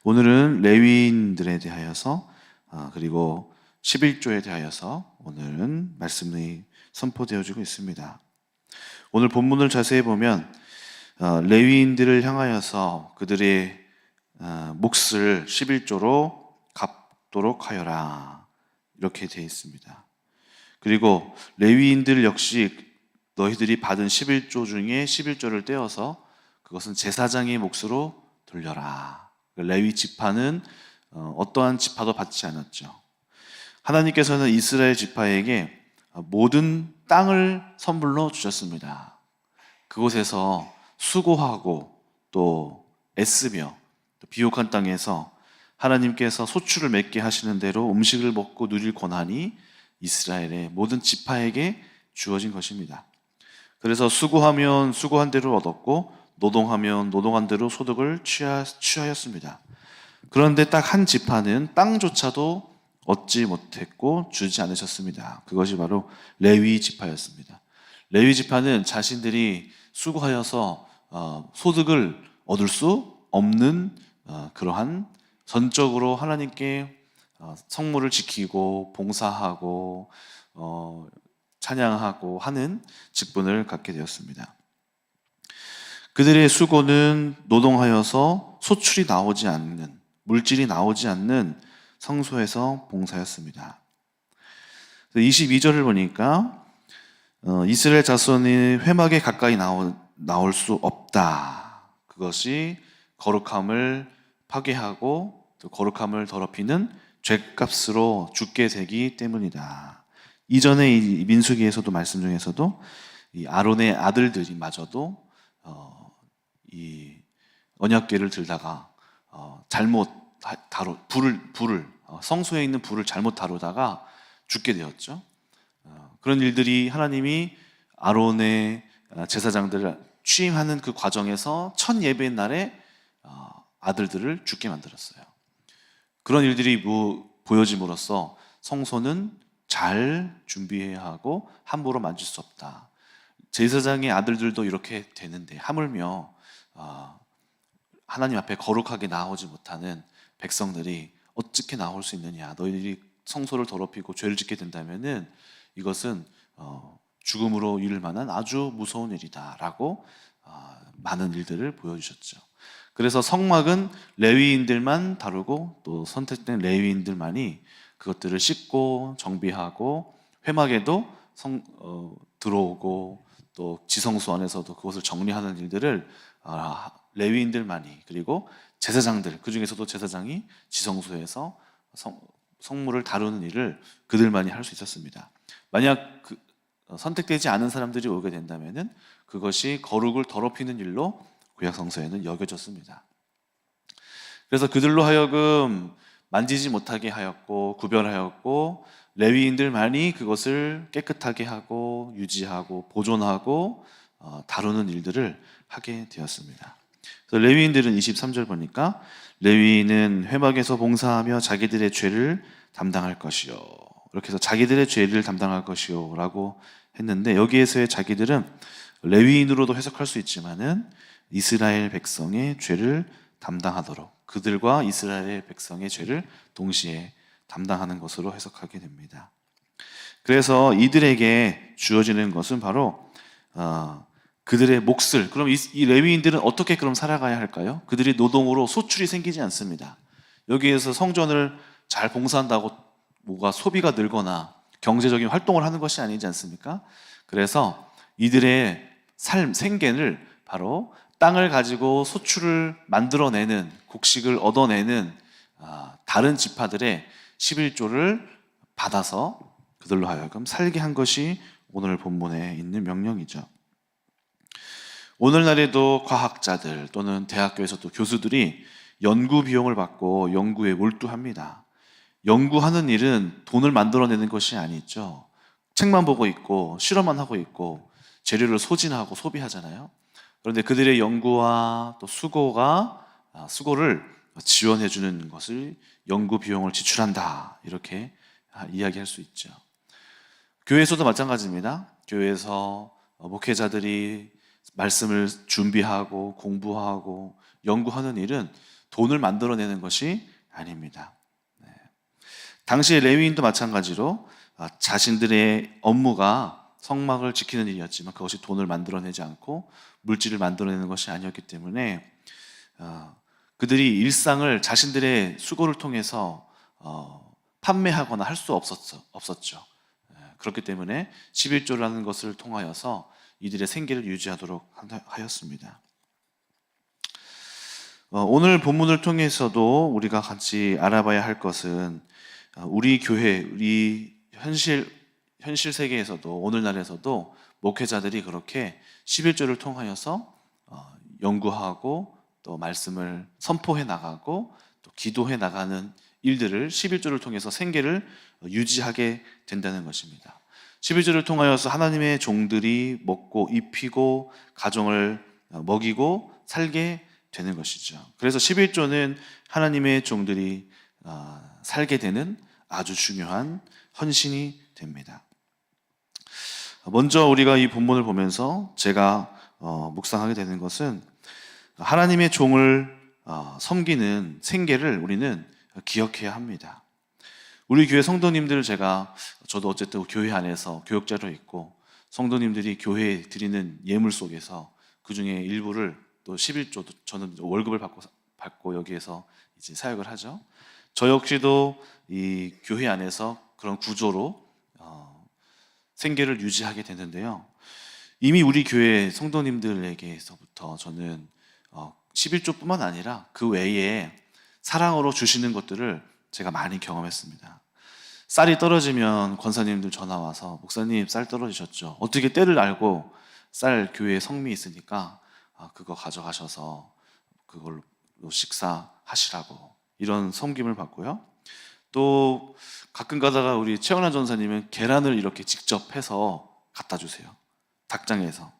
오늘은 레위인들에 대하여서 그리고 11조에 대하여서 오늘은 말씀이 선포되어지고 있습니다. 오늘 본문을 자세히 보면 레위인들을 향하여서 그들의 몫을 11조로 갚도록 하여라 이렇게 되어 있습니다. 그리고 레위인들 역시 너희들이 받은 11조 중에 11조를 떼어서 그것은 제사장의 몫으로 돌려라. 레위 지파는 어떠한 지파도 받지 않았죠. 하나님께서는 이스라엘 지파에게 모든 땅을 선물로 주셨습니다. 그곳에서 수고하고 또 애쓰며 또 비옥한 땅에서 하나님께서 소출을 맺게 하시는 대로 음식을 먹고 누릴 권한이 이스라엘의 모든 지파에게 주어진 것입니다. 그래서 수고하면 수고한 대로 얻었고 노동하면 노동한 대로 소득을 취하였습니다. 그런데 딱 한 지파는 땅조차도 얻지 못했고 주지 않으셨습니다. 그것이 바로 레위 지파였습니다. 레위 지파는 자신들이 수고하여서 소득을 얻을 수 없는 그러한 전적으로 하나님께 성물을 지키고 봉사하고 찬양하고 하는 직분을 갖게 되었습니다. 그들의 수고는 노동하여서 소출이 나오지 않는, 물질이 나오지 않는 성소에서 봉사였습니다. 22절을 보니까 이스라엘 자손이 회막에 가까이 나올 수 없다. 그것이 거룩함을 파괴하고 또 거룩함을 더럽히는 죗값으로 죽게 되기 때문이다. 이전에 이 민수기에서도 말씀 중에서도 이 아론의 아들들이 마저도 이 언약궤를 들다가 잘못 불을 성소에 있는 불을 잘못 다루다가 죽게 되었죠. 그런 일들이 하나님이 아론의 제사장들을 취임하는 그 과정에서 첫 예배의 날에 아들들을 죽게 만들었어요. 그런 일들이 보여짐으로써 성소는 잘 준비해야 하고 함부로 만질 수 없다. 제사장의 아들들도 이렇게 되는데 하물며 하나님 앞에 거룩하게 나오지 못하는 백성들이 어떻게 나올 수 있느냐. 너희들이 성소를 더럽히고 죄를 짓게 된다면은 이것은 죽음으로 이를 만한 아주 무서운 일이다라고 많은 일들을 보여주셨죠. 그래서 성막은 레위인들만 다루고 또 선택된 레위인들만이 그것들을 씻고 정비하고 회막에도 들어오고 또 지성소 안에서도 그것을 정리하는 일들을 레위인들만이 그리고 제사장들, 그 중에서도 제사장이 지성소에서 성물을 다루는 일을 그들만이 할 수 있었습니다. 만약 선택되지 않은 사람들이 오게 된다면은 그것이 거룩을 더럽히는 일로 구약 성서에는 여겨졌습니다. 그래서 그들로 하여금 만지지 못하게 하였고 구별하였고 레위인들만이 그것을 깨끗하게 하고 유지하고 보존하고 다루는 일들을 하게 되었습니다. 그래서 레위인들은 23절 보니까 레위인은 회막에서 봉사하며 자기들의 죄를 담당할 것이요. 이렇게 해서 자기들의 죄를 담당할 것이요 라고 했는데 여기에서의 자기들은 레위인으로도 해석할 수 있지만은 이스라엘 백성의 죄를 담당하도록 그들과 이스라엘 백성의 죄를 동시에 담당하는 것으로 해석하게 됩니다. 그래서 이들에게 주어지는 것은 바로 그들의 몫을, 그럼 이 레위인들은 어떻게 그럼 살아가야 할까요? 그들이 노동으로 소출이 생기지 않습니다. 여기에서 성전을 잘 봉사한다고 뭐가 소비가 늘거나 경제적인 활동을 하는 것이 아니지 않습니까? 그래서 이들의 삶, 생계를 바로 땅을 가지고 소출을 만들어내는, 곡식을 얻어내는 다른 지파들의 11조를 받아서 그들로 하여금 살게 한 것이 오늘 본문에 있는 명령이죠. 오늘날에도 과학자들 또는 대학교에서도 교수들이 연구 비용을 받고 연구에 몰두합니다. 연구하는 일은 돈을 만들어내는 것이 아니죠. 책만 보고 있고 실험만 하고 있고 재료를 소진하고 소비하잖아요. 그런데 그들의 연구와 또 수고를 지원해 주는 것을 연구 비용을 지출한다 이렇게 이야기할 수 있죠. 교회에서도 마찬가지입니다. 교회에서 목회자들이 말씀을 준비하고 공부하고 연구하는 일은 돈을 만들어내는 것이 아닙니다. 당시 레위인도 마찬가지로 자신들의 업무가 성막을 지키는 일이었지만 그것이 돈을 만들어내지 않고 물질을 만들어내는 것이 아니었기 때문에 그들이 일상을 자신들의 수고를 통해서 판매하거나 할 수 없었죠. 그렇기 때문에 11조라는 것을 통하여서 이들의 생계를 유지하도록 하였습니다. 오늘 본문을 통해서도 우리가 같이 알아봐야 할 것은 우리 교회, 우리 현실 세계에서도 오늘날에서도 목회자들이 그렇게 11조를 통하여서 연구하고 또 말씀을 선포해 나가고 또 기도해 나가는 일들을 11조를 통해서 생계를 유지하게 된다는 것입니다. 11조를 통하여서 하나님의 종들이 먹고 입히고 가정을 먹이고 살게 되는 것이죠. 그래서 11조는 하나님의 종들이 살게 되는 아주 중요한 헌신이 됩니다. 먼저 우리가 이 본문을 보면서 제가 묵상하게 되는 것은 하나님의 종을 섬기는 생계를 우리는 기억해야 합니다. 우리 교회 성도님들 저도 어쨌든 교회 안에서 교역자로 있고 성도님들이 교회에 드리는 예물 속에서 그 중에 일부를 또 11조도 저는 월급을 받고 여기에서 이제 사역을 하죠. 저 역시도 이 교회 안에서 그런 구조로 생계를 유지하게 되는데요. 이미 우리 교회 성도님들에게서부터 저는 11조뿐만 아니라 그 외에 사랑으로 주시는 것들을 제가 많이 경험했습니다. 쌀이 떨어지면 권사님들 전화 와서 목사님 쌀 떨어지셨죠? 어떻게 때를 알고 쌀 교회에 성미 있으니까 그거 가져가셔서 그걸로 식사하시라고 이런 섬김을 받고요. 또 가끔 가다가 우리 최원환 전사님은 계란을 이렇게 직접 해서 갖다 주세요. 닭장에서.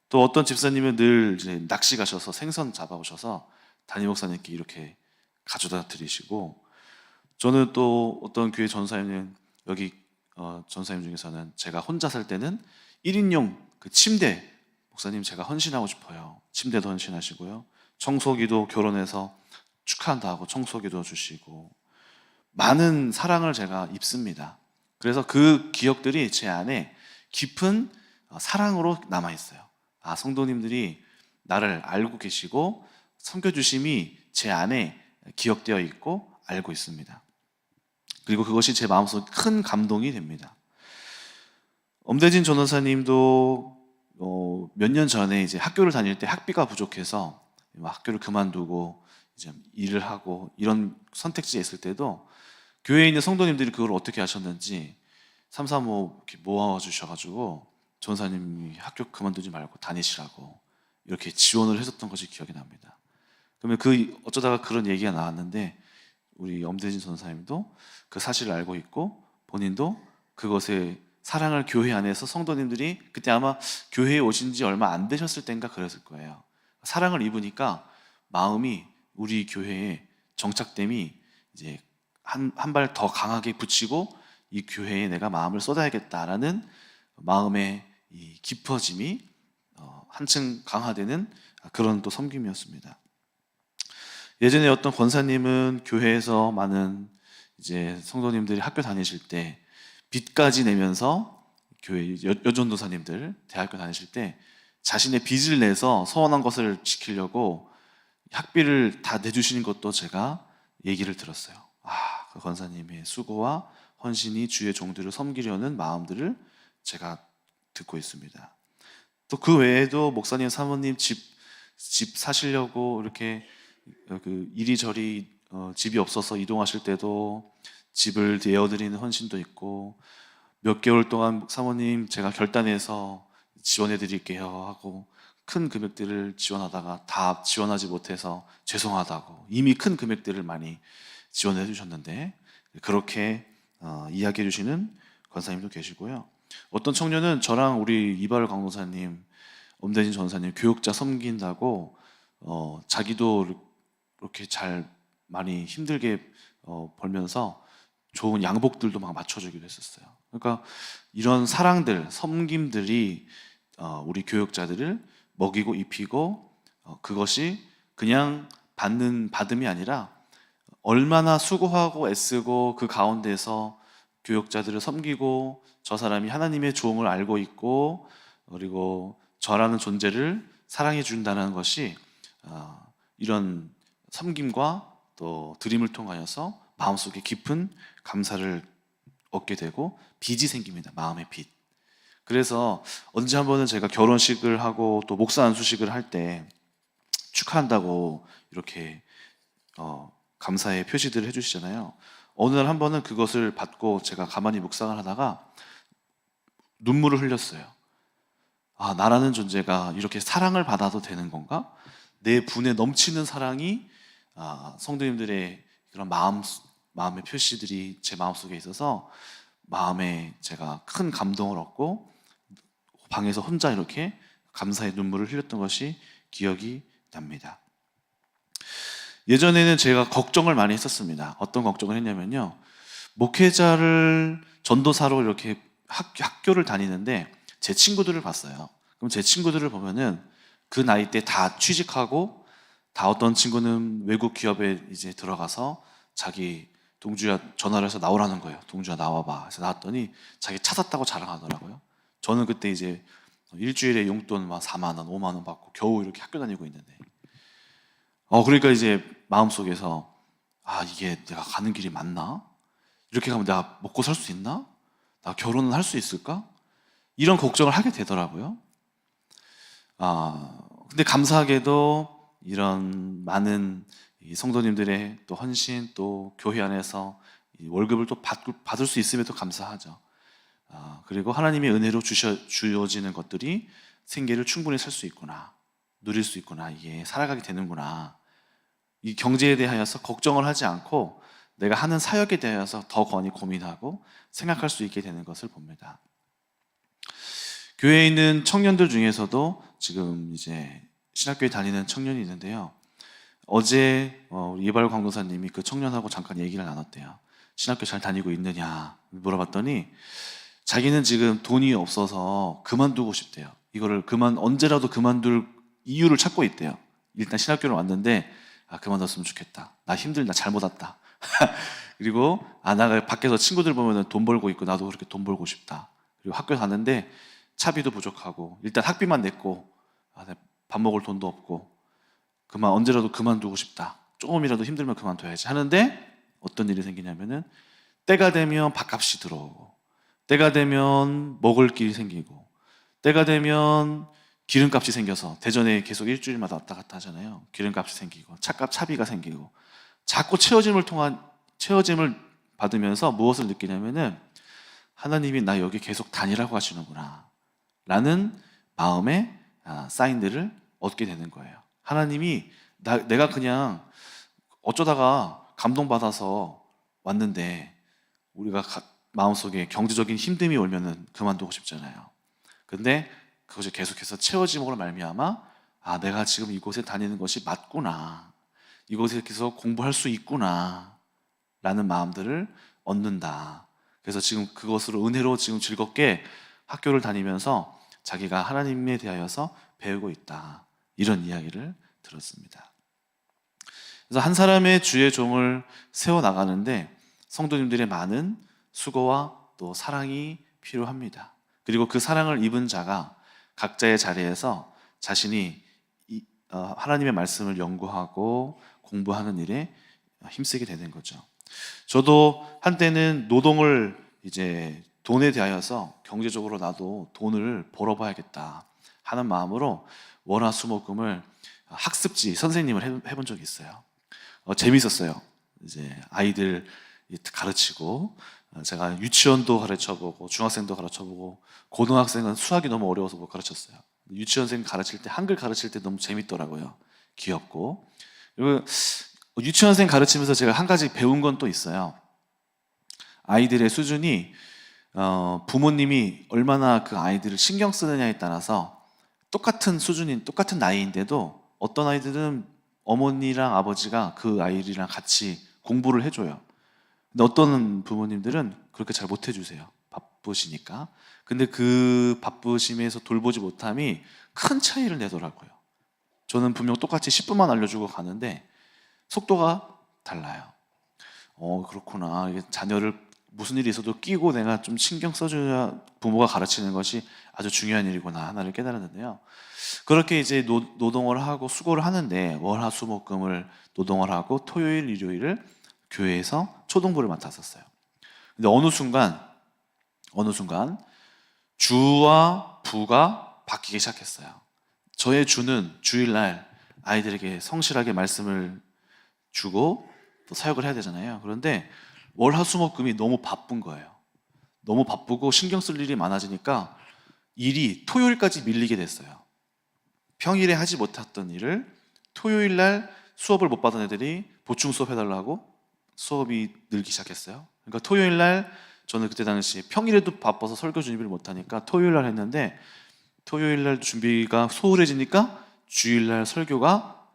또 어떤 집사님은 늘 이제 낚시 가셔서 생선 잡아오셔서 담임 목사님께 이렇게 가져다 드리시고, 저는 또 어떤 교회 전사님은 여기 전사님 중에서는 제가 혼자 살 때는 1인용 그 침대, 목사님 제가 헌신하고 싶어요. 침대도 헌신하시고요. 청소기도 결혼해서 축하한다고 청소기도 주시고 많은 사랑을 제가 입습니다. 그래서 그 기억들이 제 안에 깊은 사랑으로 남아있어요. 성도님들이 나를 알고 계시고 섬겨주심이 제 안에 기억되어 있고 알고 있습니다. 그리고 그것이 제 마음속 큰 감동이 됩니다. 엄대진 전원사님도 몇 년 전에 이제 학교를 다닐 때 학비가 부족해서 학교를 그만두고 이제 일을 하고 이런 선택지에 있을 때도 교회에 있는 성도님들이 그걸 어떻게 하셨는지 335 이렇게 모아주셔가지고 전사님이 학교 그만두지 말고 다니시라고 이렇게 지원을 해줬던 것이 기억이 납니다. 그러면 어쩌다가 그런 얘기가 나왔는데 우리 엄대진 전사님도 그 사실을 알고 있고 본인도 그것에 사랑을 교회 안에서 성도님들이 그때 아마 교회에 오신 지 얼마 안 되셨을 때인가 그랬을 거예요. 사랑을 입으니까 마음이 우리 교회에 정착됨이 이제 한 발 더 강하게 붙이고 이 교회에 내가 마음을 쏟아야겠다라는 마음의 이 깊어짐이 한층 강화되는 그런 또 섬김이었습니다. 예전에 어떤 권사님은 교회에서 많은 이제 성도님들이 학교 다니실 때 빚까지 내면서 교회 여전도사님들 대학교 다니실 때 자신의 빚을 내서 서원한 것을 지키려고 학비를 다 내주시는 것도 제가 얘기를 들었어요. 그 권사님의 수고와 헌신이 주의 종들을 섬기려는 마음들을 제가 듣고 있습니다. 또 그 외에도 목사님 사모님 집 사시려고 이렇게 이리저리 집이 없어서 이동하실 때도 집을 내어드리는 헌신도 있고, 몇 개월 동안 사모님 제가 결단해서 지원해 드릴게요 하고 큰 금액들을 지원하다가 다 지원하지 못해서 죄송하다고 이미 큰 금액들을 많이 지원해 주셨는데 그렇게 이야기해 주시는 권사님도 계시고요. 어떤 청년은 저랑 우리 이발 강도사님, 엄대진 전사님 교육자 섬긴다고 자기도 이렇게 잘 많이 힘들게 벌면서 좋은 양복들도 막 맞춰주기도 했었어요. 그러니까 이런 사랑들, 섬김들이 우리 교육자들을 먹이고 입히고 그것이 그냥 받음이 아니라 얼마나 수고하고 애쓰고 그 가운데서 교역자들을 섬기고 저 사람이 하나님의 종을 알고 있고 그리고 저라는 존재를 사랑해 준다는 것이 이런 섬김과 또 드림을 통하여서 마음속에 깊은 감사를 얻게 되고 빚이 생깁니다. 마음의 빚. 그래서 언제 한 번은 제가 결혼식을 하고 또 목사 안수식을 할 때 축하한다고 이렇게 감사의 표시들을 해주시잖아요. 어느 날 한 번은 그것을 받고 제가 가만히 묵상을 하다가 눈물을 흘렸어요. 아, 나라는 존재가 이렇게 사랑을 받아도 되는 건가? 내 분에 넘치는 사랑이 성도님들의 그런 마음의 표시들이 제 마음속에 있어서 마음에 제가 큰 감동을 얻고 방에서 혼자 이렇게 감사의 눈물을 흘렸던 것이 기억이 납니다. 예전에는 제가 걱정을 많이 했었습니다. 어떤 걱정을 했냐면요. 목회자를 전도사로 이렇게 학교를 다니는데 제 친구들을 봤어요. 그럼 제 친구들을 보면은 그 나이 때 다 취직하고 다 어떤 친구는 외국 기업에 이제 들어가서 자기 동주야 전화를 해서 나오라는 거예요. 동주야 나와봐. 그래서 나왔더니 자기 차 샀다고 자랑하더라고요. 저는 그때 이제 일주일에 용돈 막 4만 원, 5만 원 받고 겨우 이렇게 학교 다니고 있는데 그러니까 이제 마음속에서 이게 내가 가는 길이 맞나? 이렇게 가면 내가 먹고 살 수 있나? 나 결혼은 할 수 있을까? 이런 걱정을 하게 되더라고요. 근데 감사하게도 이런 많은 이 성도님들의 또 헌신 또 교회 안에서 이 월급을 또 받을 수 있음에도 감사하죠. 그리고 하나님의 은혜로 주어지는 것들이 생계를 충분히 살 수 있구나, 누릴 수 있구나, 이게 살아가게 되는구나. 이 경제에 대하여서 걱정을 하지 않고 내가 하는 사역에 대하여서 더 많이 고민하고 생각할 수 있게 되는 것을 봅니다. 교회에 있는 청년들 중에서도 지금 이제 신학교에 다니는 청년이 있는데요. 어제 우리 이발 광도사님이 그 청년하고 잠깐 얘기를 나눴대요. 신학교 잘 다니고 있느냐 물어봤더니 자기는 지금 돈이 없어서 그만두고 싶대요. 이거를 언제라도 그만둘 이유를 찾고 있대요. 일단 신학교를 왔는데 그만뒀으면 좋겠다. 나 힘들다. 잘못 왔다. 그리고 나 밖에서 친구들 보면 돈 벌고 있고 나도 그렇게 돈 벌고 싶다. 그리고 학교 갔는데 차비도 부족하고 일단 학비만 냈고 밥 먹을 돈도 없고 언제라도 그만두고 싶다. 조금이라도 힘들면 그만둬야지 하는데 어떤 일이 생기냐면은 때가 되면 밥값이 들어오고 때가 되면 먹을 길이 생기고 때가 되면 기름값이 생겨서 대전에 계속 일주일마다 왔다 갔다 하잖아요. 기름값이 생기고 차비가 생기고 자꾸 채워짐을 받으면서 무엇을 느끼냐면은 하나님이 나 여기 계속 다니라고 하시는구나 라는 마음의 사인들을 얻게 되는 거예요. 하나님이 내가 그냥 어쩌다가 감동받아서 왔는데 우리가 마음속에 경제적인 힘듦이 오면은 그만두고 싶잖아요. 근데 그것이 계속해서 채워짐으로 말미암아 내가 지금 이곳에 다니는 것이 맞구나, 이곳에 계속 공부할 수 있구나 라는 마음들을 얻는다. 그래서 지금 그것으로 은혜로 지금 즐겁게 학교를 다니면서 자기가 하나님에 대하여서 배우고 있다, 이런 이야기를 들었습니다. 그래서 한 사람의 주의 종을 세워나가는데 성도님들의 많은 수고와 또 사랑이 필요합니다. 그리고 그 사랑을 입은 자가 각자의 자리에서 자신이 하나님의 말씀을 연구하고 공부하는 일에 힘쓰게 되는 거죠. 저도 한때는 노동을 이제 돈에 대하여서 경제적으로 나도 돈을 벌어봐야겠다 하는 마음으로 월화수목금을 학습지 선생님을 해본 적이 있어요. 재밌었어요. 이제 아이들 가르치고 제가 유치원도 가르쳐보고 중학생도 가르쳐보고 고등학생은 수학이 너무 어려워서 못 가르쳤어요. 유치원생 가르칠 때 한글 가르칠 때 너무 재밌더라고요. 귀엽고. 그리고 유치원생 가르치면서 제가 한 가지 배운 건 또 있어요. 아이들의 수준이 부모님이 얼마나 그 아이들을 신경 쓰느냐에 따라서 똑같은 수준인 똑같은 나이인데도 어떤 아이들은 어머니랑 아버지가 그 아이들이랑 같이 공부를 해줘요. 근데 어떤 부모님들은 그렇게 잘 못 해주세요. 바쁘시니까. 근데 그 바쁘심에서 돌보지 못함이 큰 차이를 내더라고요. 저는 분명 똑같이 10분만 알려주고 가는데 속도가 달라요. 그렇구나. 이게 자녀를 무슨 일이 있어도 끼고 내가 좀 신경 써줘야 부모가 가르치는 것이 아주 중요한 일이구나 하나를 깨달았는데요. 그렇게 이제 노동을 하고 수고를 하는데 월화수목금을 노동을 하고 토요일 일요일을 교회에서 초동부를 맡았었어요. 근데 어느 순간 주와 부가 바뀌기 시작했어요. 저의 주는 주일날 아이들에게 성실하게 말씀을 주고 또 사역을 해야 되잖아요. 그런데 월화수목금이 너무 바쁜 거예요. 너무 바쁘고 신경 쓸 일이 많아지니까 일이 토요일까지 밀리게 됐어요. 평일에 하지 못했던 일을 토요일 날 수업을 못 받은 애들이 보충 수업 해달라고 수업이 늘기 시작했어요. 그러니까 토요일 날 저는 그때 당시 평일에도 바빠서 설교 준비를 못하니까 토요일 날 했는데 토요일 날 준비가 소홀해지니까 주일 날 설교가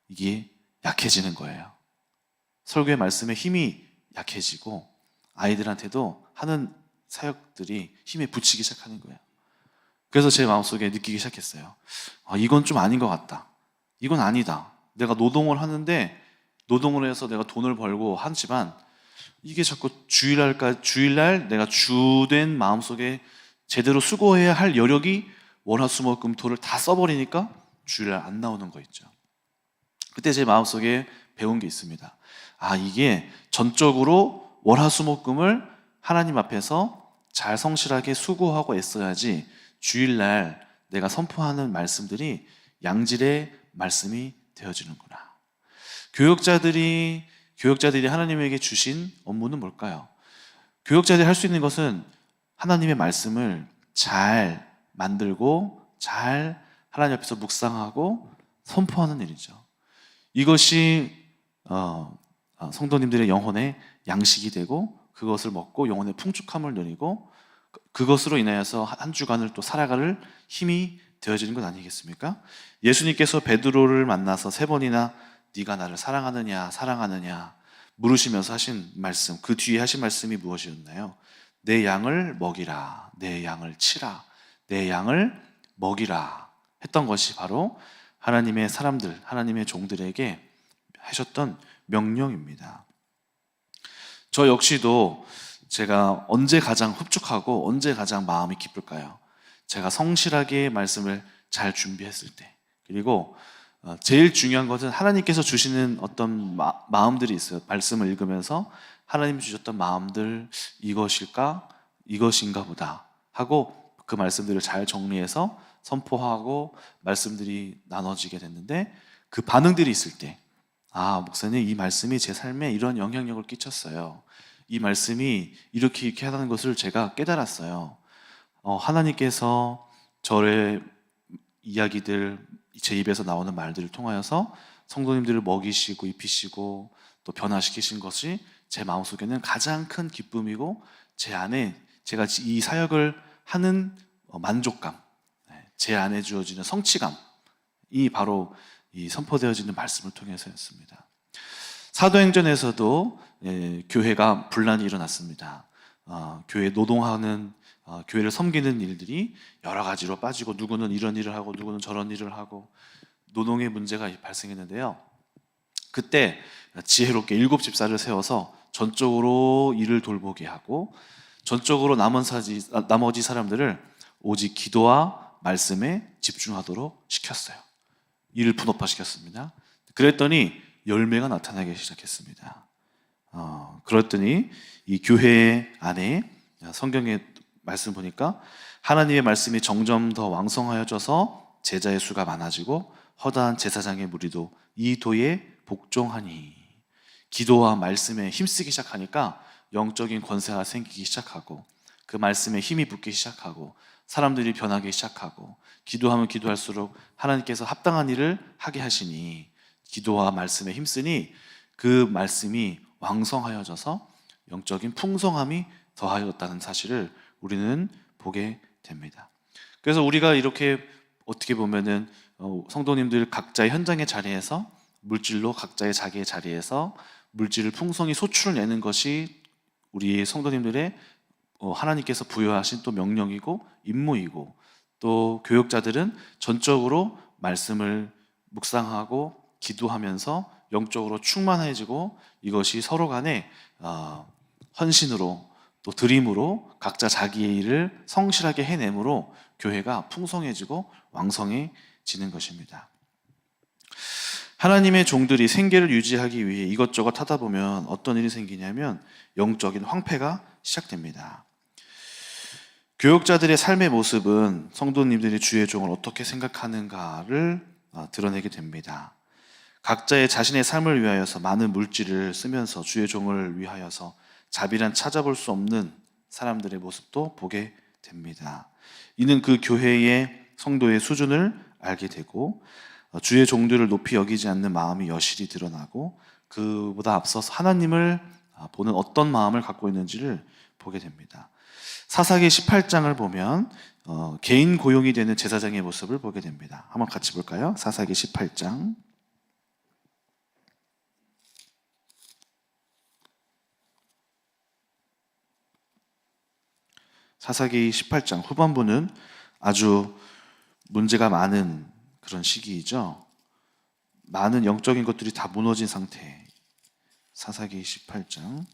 이게 약해지는 거예요. 설교의 말씀에 힘이 약해지고 아이들한테도 하는 사역들이 힘에 부치기 시작하는 거예요. 그래서 제 마음속에 느끼기 시작했어요. 이건 좀 아닌 것 같다. 이건 아니다. 내가 노동을 하는데 노동을 해서 내가 돈을 벌고 하지만 이게 자꾸 주일날 내가 주된 마음속에 제대로 수고해야 할 여력이 월화수목금토를 다 써버리니까 주일날 안 나오는 거 있죠. 그때 제 마음속에 배운 게 있습니다. 이게 전적으로 월화수목금을 하나님 앞에서 잘 성실하게 수고하고 애써야지 주일날 내가 선포하는 말씀들이 양질의 말씀이 되어지는구나. 교역자들이 하나님에게 주신 업무는 뭘까요? 교역자들이 할 수 있는 것은 하나님의 말씀을 잘 만들고 잘 하나님 앞에서 묵상하고 선포하는 일이죠. 이것이 성도님들의 영혼의 양식이 되고 그것을 먹고 영혼의 풍족함을 누리고 그것으로 인하여서 한 주간을 또 살아갈 힘이 되어지는 것 아니겠습니까? 예수님께서 베드로를 만나서 3번이나 네가 나를 사랑하느냐 물으시면서 하신 말씀, 그 뒤에 하신 말씀이 무엇이었나요? 내 양을 먹이라, 내 양을 치라, 내 양을 먹이라 했던 것이 바로 하나님의 사람들, 하나님의 종들에게 하셨던 명령입니다. 저 역시도 제가 언제 가장 흡족하고 언제 가장 마음이 기쁠까요? 제가 성실하게 말씀을 잘 준비했을 때, 그리고 제일 중요한 것은 하나님께서 주시는 어떤 마음들이 있어요. 말씀을 읽으면서 하나님이 주셨던 마음들, 이것인가 보다 하고 그 말씀들을 잘 정리해서 선포하고 말씀들이 나눠지게 됐는데 그 반응들이 있을 때 목사님 이 말씀이 제 삶에 이런 영향력을 끼쳤어요. 이 말씀이 이렇게 하는 것을 제가 깨달았어요. 하나님께서 저의 이야기들, 제 입에서 나오는 말들을 통하여서 성도님들을 먹이시고 입히시고 또 변화시키신 것이 제 마음속에는 가장 큰 기쁨이고 제 안에 제가 이 사역을 하는 만족감, 제 안에 주어지는 성취감이 바로 이 선포되어지는 말씀을 통해서였습니다. 사도행전에서도 교회가 분란이 일어났습니다. 교회 노동하는 교회를 섬기는 일들이 여러 가지로 빠지고 누구는 이런 일을 하고 누구는 저런 일을 하고 노동의 문제가 발생했는데요. 그때 지혜롭게 7집사를 세워서 전적으로 일을 돌보게 하고 전적으로 나머지 사람들을 오직 기도와 말씀에 집중하도록 시켰어요. 일을 분업화시켰습니다. 그랬더니 열매가 나타나기 시작했습니다. 그랬더니 이 교회 안에 성경에 말씀 보니까 하나님의 말씀이 점점 더 왕성하여져서 제자의 수가 많아지고 허다한 제사장의 무리도 이 도에 복종하니, 기도와 말씀에 힘쓰기 시작하니까 영적인 권세가 생기기 시작하고 그 말씀에 힘이 붙기 시작하고 사람들이 변하기 시작하고 기도하면 기도할수록 하나님께서 합당한 일을 하게 하시니 기도와 말씀에 힘쓰니 그 말씀이 왕성하여져서 영적인 풍성함이 더하였다는 사실을 우리는 보게 됩니다. 그래서 우리가 이렇게 어떻게 보면은 성도님들 각자의 현장의 자리에서 물질로 각자의 자기의 자리에서 물질을 풍성히 소출을 내는 것이 우리 성도님들의 하나님께서 부여하신 또 명령이고 임무이고 또 교역자들은 전적으로 말씀을 묵상하고 기도하면서 영적으로 충만해지고 이것이 서로 간에 헌신으로 또 드림으로 각자 자기의 일을 성실하게 해내므로 교회가 풍성해지고 왕성해지는 것입니다. 하나님의 종들이 생계를 유지하기 위해 이것저것 하다 보면 어떤 일이 생기냐면 영적인 황폐가 시작됩니다. 교역자들의 삶의 모습은 성도님들이 주의 종을 어떻게 생각하는가를 드러내게 됩니다. 각자의 자신의 삶을 위하여서 많은 물질을 쓰면서 주의 종을 위하여서 자비란 찾아볼 수 없는 사람들의 모습도 보게 됩니다. 이는 그 교회의 성도의 수준을 알게 되고 주의 종들을 높이 여기지 않는 마음이 여실히 드러나고 그보다 앞서서 하나님을 보는 어떤 마음을 갖고 있는지를 보게 됩니다. 사사기 18장을 보면 개인 고용이 되는 제사장의 모습을 보게 됩니다. 한번 같이 볼까요? 사사기 18장. 사사기 18장 후반부는 아주 문제가 많은 그런 시기이죠. 많은 영적인 것들이 다 무너진 상태. 사사기 18장.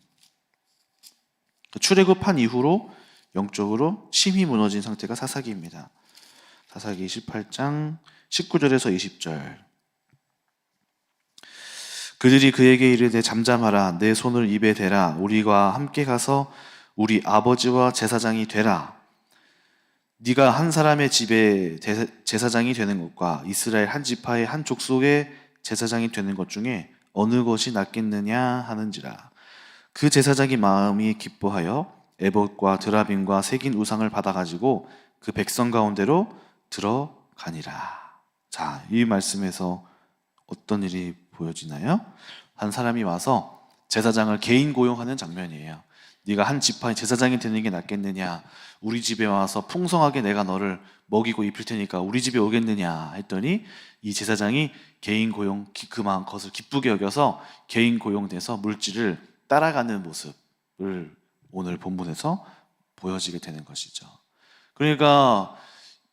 출애굽한 이후로 영적으로 심히 무너진 상태가 사사기입니다. 사사기 18장 19절에서 20절. 그들이 그에게 이르되 잠잠하라. 내 손을 입에 대라. 우리와 함께 가서 우리 아버지와 제사장이 되라. 네가 한 사람의 집에 제사장이 되는 것과 이스라엘 한 지파의 한 족속의 제사장이 되는 것 중에 어느 것이 낫겠느냐 하는지라. 그 제사장이 마음이 기뻐하여 에봇과 드라빔과 새긴 우상을 받아가지고 그 백성 가운데로 들어가니라. 자, 이 말씀에서 어떤 일이 보여지나요? 한 사람이 와서 제사장을 개인 고용하는 장면이에요. 네가 한 지파의 제사장이 되는 게 낫겠느냐? 우리 집에 와서 풍성하게 내가 너를 먹이고 입힐 테니까 우리 집에 오겠느냐? 했더니 이 제사장이 개인 고용, 그만 것을 기쁘게 여겨서 개인 고용돼서 물질을 따라가는 모습을 오늘 본문에서 보여지게 되는 것이죠. 그러니까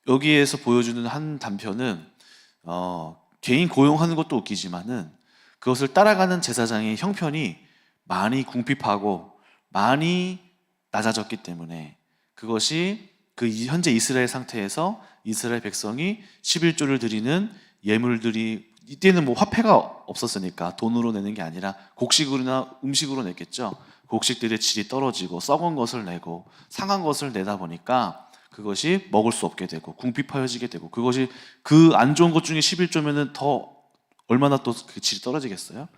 여기에서 보여주는 한 단편은 개인 고용하는 것도 웃기지만은 그것을 따라가는 제사장의 형편이 많이 궁핍하고 많이 낮아졌기 때문에 그것이 그 현재 이스라엘 상태에서 이스라엘 백성이 11조를 드리는 예물들이 이때는 뭐 화폐가 없었으니까 돈으로 내는 게 아니라 곡식으로나 음식으로 냈겠죠. 곡식들의 질이 떨어지고 썩은 것을 내고 상한 것을 내다 보니까 그것이 먹을 수 없게 되고 궁핍하여지게 되고 그것이 그 안 좋은 것 중에 11조면은 더 얼마나 또 그 질이 떨어지겠어요?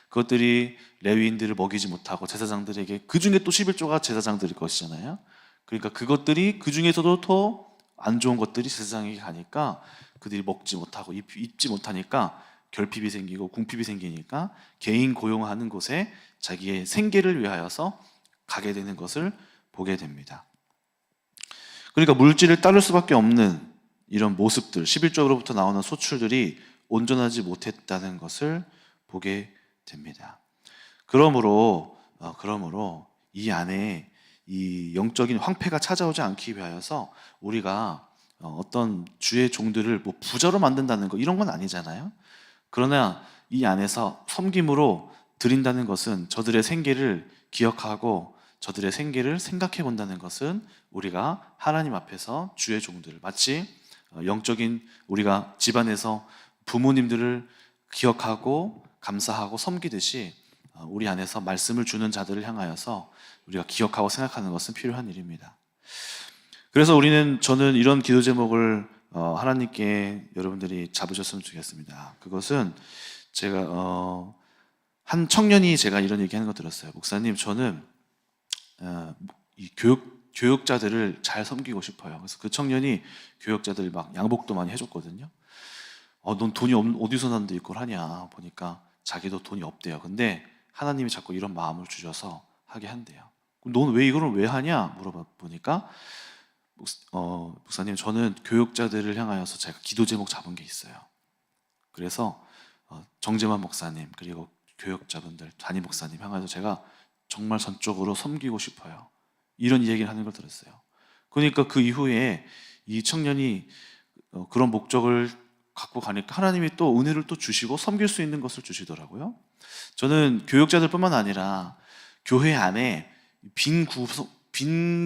그것들이 레위인들을 먹이지 못하고 제사장들에게 그 중에 또 11조가 제사장들일 것이잖아요. 그러니까 그것들이 그 중에서도 더 안 좋은 것들이 제사장에게 가니까 그들이 먹지 못하고 입지 못하니까 결핍이 생기고 궁핍이 생기니까 개인 고용하는 곳에 자기의 생계를 위하여서 가게 되는 것을 보게 됩니다. 그러니까 물질을 따를 수밖에 없는 이런 모습들, 11조로부터 나오는 소출들이 온전하지 못했다는 것을 보게 됩니다. 그러므로 이 안에 이 영적인 황폐가 찾아오지 않기 위하여서 우리가 어떤 주의 종들을 뭐 부자로 만든다는 거 이런 건 아니잖아요. 그러나 이 안에서 섬김으로 드린다는 것은 저들의 생계를 기억하고 저들의 생계를 생각해 본다는 것은 우리가 하나님 앞에서 주의 종들, 마치 영적인 우리가 집안에서 부모님들을 기억하고 감사하고 섬기듯이 우리 안에서 말씀을 주는 자들을 향하여서 우리가 기억하고 생각하는 것은 필요한 일입니다. 그래서 저는 이런 기도 제목을 하나님께 여러분들이 잡으셨으면 좋겠습니다. 그것은 제가 한 청년이 제가 이런 얘기하는 거 들었어요. 목사님, 저는 이 교육자들을 잘 섬기고 싶어요. 그래서 그 청년이 교육자들 막 양복도 많이 해줬거든요. 넌 돈이 어디서 났는데 이걸 하냐 보니까 자기도 돈이 없대요. 근데 하나님이 자꾸 이런 마음을 주셔서 하게 한대요. 넌 왜 이거를 왜 하냐 물어보니까 목사님, 저는 교육자들을 향하여서 제가 기도 제목 잡은 게 있어요. 그래서 정재만 목사님 그리고 교육자분들 담임 목사님 향해서 제가 정말 전적으로 섬기고 싶어요. 이런 이야기를 하는 걸 들었어요. 그러니까 그 이후에 이 청년이 그런 목적을 갖고 가니까 하나님이 또 은혜를 또 주시고 섬길 수 있는 것을 주시더라고요. 저는 교육자들뿐만 아니라 교회 안에 빈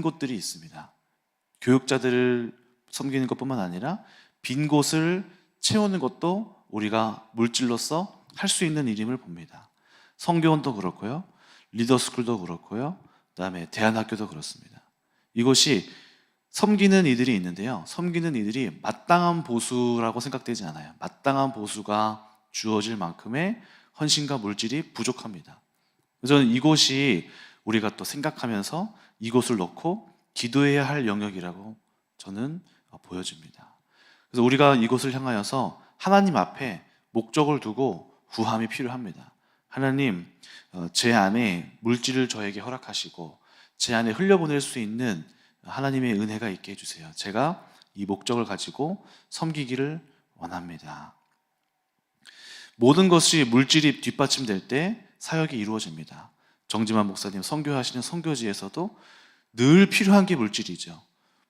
곳들이 있습니다. 교육자들을 섬기는 것뿐만 아니라 빈 곳을 채우는 것도 우리가 물질로서 할 수 있는 일임을 봅니다. 성교원도 그렇고요, 리더스쿨도 그렇고요, 그다음에 대안학교도 그렇습니다. 이곳이 섬기는 이들이 있는데요, 섬기는 이들이 마땅한 보수라고 생각되지 않아요. 마땅한 보수가 주어질 만큼의 헌신과 물질이 부족합니다. 그래서 저는 이곳이 우리가 또 생각하면서 이곳을 놓고 기도해야 할 영역이라고 저는 보여집니다. 그래서 우리가 이곳을 향하여서 하나님 앞에 목적을 두고 구함이 필요합니다. 하나님, 제 안에 물질을 저에게 허락하시고 제 안에 흘려보낼 수 있는 하나님의 은혜가 있게 해주세요. 제가 이 목적을 가지고 섬기기를 원합니다. 모든 것이 물질이 뒷받침될 때 사역이 이루어집니다. 정지만 목사님 선교하시는 선교지에서도 늘 필요한 게 물질이죠.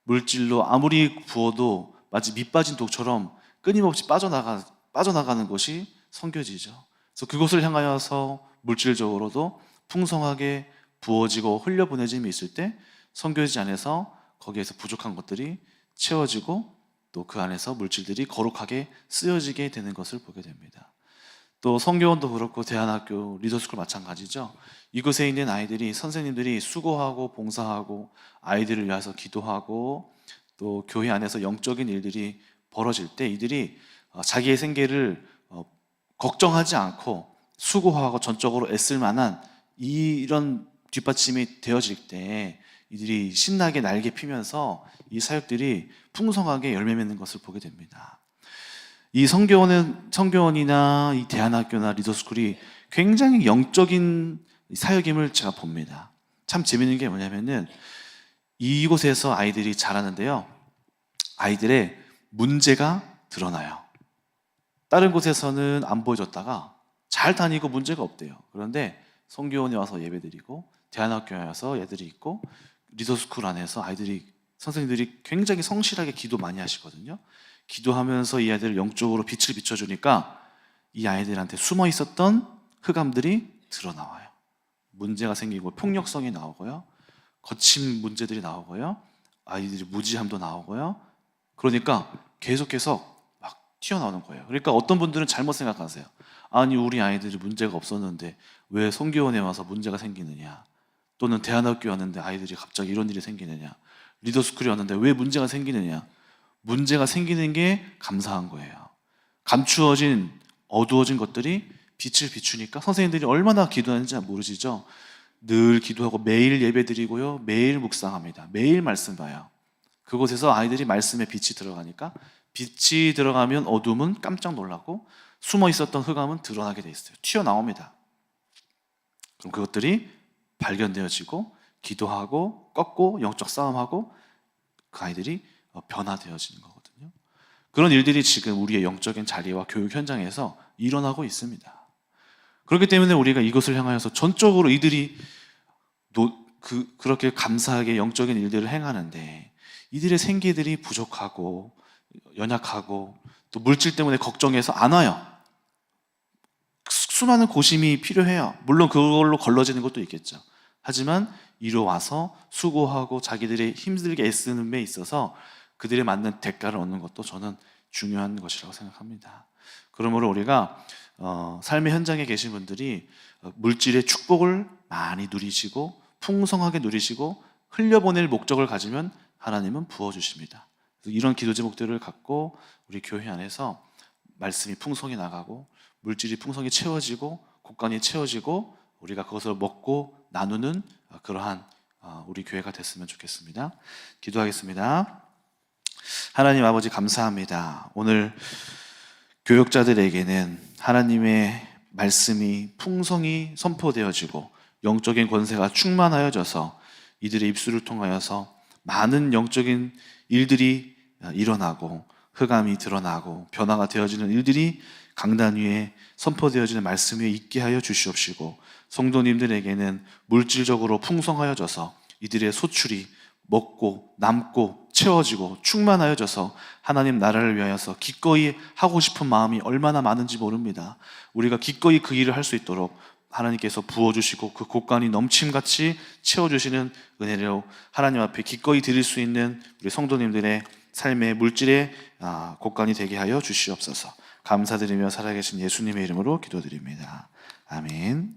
물질로 아무리 부어도 마치 밑 빠진 독처럼 끊임없이 빠져나가는 것이 선교지죠. 그래서 그곳을 향하여서 물질적으로도 풍성하게 부어지고 흘려보내짐이 있을 때 선교지 안에서 거기에서 부족한 것들이 채워지고 또 그 안에서 물질들이 거룩하게 쓰여지게 되는 것을 보게 됩니다. 또 성교원도 그렇고 대안학교, 리더스쿨 마찬가지죠. 이곳에 있는 아이들이, 선생님들이 수고하고 봉사하고 아이들을 위해서 기도하고 또 교회 안에서 영적인 일들이 벌어질 때 이들이 자기의 생계를 걱정하지 않고 수고하고 전적으로 애쓸 만한 이런 뒷받침이 되어질 때 이들이 신나게 날개 피면서 이 사역들이 풍성하게 열매 맺는 것을 보게 됩니다. 이 성교원이나 이 대안학교나 리더스쿨이 굉장히 영적인 사역임을 제가 봅니다. 참 재밌는 게 뭐냐면은 이곳에서 아이들이 자라는데요, 아이들의 문제가 드러나요. 다른 곳에서는 안 보여줬다가 잘 다니고 문제가 없대요. 그런데 성교원에 와서 예배드리고 대안학교에 와서 애들이 있고 리더스쿨 안에서 선생님들이 굉장히 성실하게 기도 많이 하시거든요. 기도하면서 이 아이들을 영적으로 빛을 비춰주니까 이 아이들한테 숨어 있었던 흑암들이 드러나와요. 문제가 생기고 폭력성이 나오고요, 거친 문제들이 나오고요, 아이들이 무지함도 나오고요. 그러니까 계속해서 막 튀어나오는 거예요. 그러니까 어떤 분들은 잘못 생각하세요. 아니, 우리 아이들이 문제가 없었는데 왜 성교원에 와서 문제가 생기느냐, 또는 대안학교 왔는데 아이들이 갑자기 이런 일이 생기느냐, 리더스쿨이 왔는데 왜 문제가 생기느냐. 문제가 생기는 게 감사한 거예요. 감추어진, 어두워진 것들이 빛을 비추니까 선생님들이 얼마나 기도하는지 모르시죠? 늘 기도하고 매일 예배드리고요, 매일 묵상합니다. 매일 말씀 봐요. 그곳에서 아이들이 말씀에 빛이 들어가니까 빛이 들어가면 어둠은 깜짝 놀라고 숨어 있었던 흑암은 드러나게 돼 있어요. 튀어나옵니다. 그럼 그것들이 발견되어지고 기도하고 꺾고 영적 싸움하고 그 아이들이 변화되어지는 거거든요. 그런 일들이 지금 우리의 영적인 자리와 교육 현장에서 일어나고 있습니다. 그렇기 때문에 우리가 이것을 향하여서 전적으로 이들이 그렇게 감사하게 영적인 일들을 행하는데 이들의 생계들이 부족하고 연약하고 또 물질 때문에 걱정해서 안 와요. 수많은 고심이 필요해요. 물론 그걸로 걸러지는 것도 있겠죠. 하지만 이로 와서 수고하고 자기들이 힘들게 애쓰는 데 있어서 그들에 맞는 대가를 얻는 것도 저는 중요한 것이라고 생각합니다. 그러므로 우리가 삶의 현장에 계신 분들이 물질의 축복을 많이 누리시고 풍성하게 누리시고 흘려보낼 목적을 가지면 하나님은 부어주십니다. 이런 기도 제목들을 갖고 우리 교회 안에서 말씀이 풍성히 나가고 물질이 풍성히 채워지고 곳간이 채워지고 우리가 그것을 먹고 나누는 그러한 우리 교회가 됐으면 좋겠습니다. 기도하겠습니다. 하나님 아버지, 감사합니다. 오늘 교역자들에게는 하나님의 말씀이 풍성히 선포되어지고 영적인 권세가 충만하여져서 이들의 입술을 통하여서 많은 영적인 일들이 일어나고 흑암이 드러나고 변화가 되어지는 일들이 강단 위에 선포되어지는 말씀 위에 있게 하여 주시옵시고 성도님들에게는 물질적으로 풍성하여져서 이들의 소출이 먹고 남고 채워지고 충만하여져서 하나님 나라를 위하여서 기꺼이 하고 싶은 마음이 얼마나 많은지 모릅니다. 우리가 기꺼이 그 일을 할 수 있도록 하나님께서 부어주시고 그 곳간이 넘침같이 채워주시는 은혜로 하나님 앞에 기꺼이 드릴 수 있는 우리 성도님들의 삶의 물질의 곳간이 되게 하여 주시옵소서. 감사드리며 살아계신 예수님의 이름으로 기도드립니다. 아멘.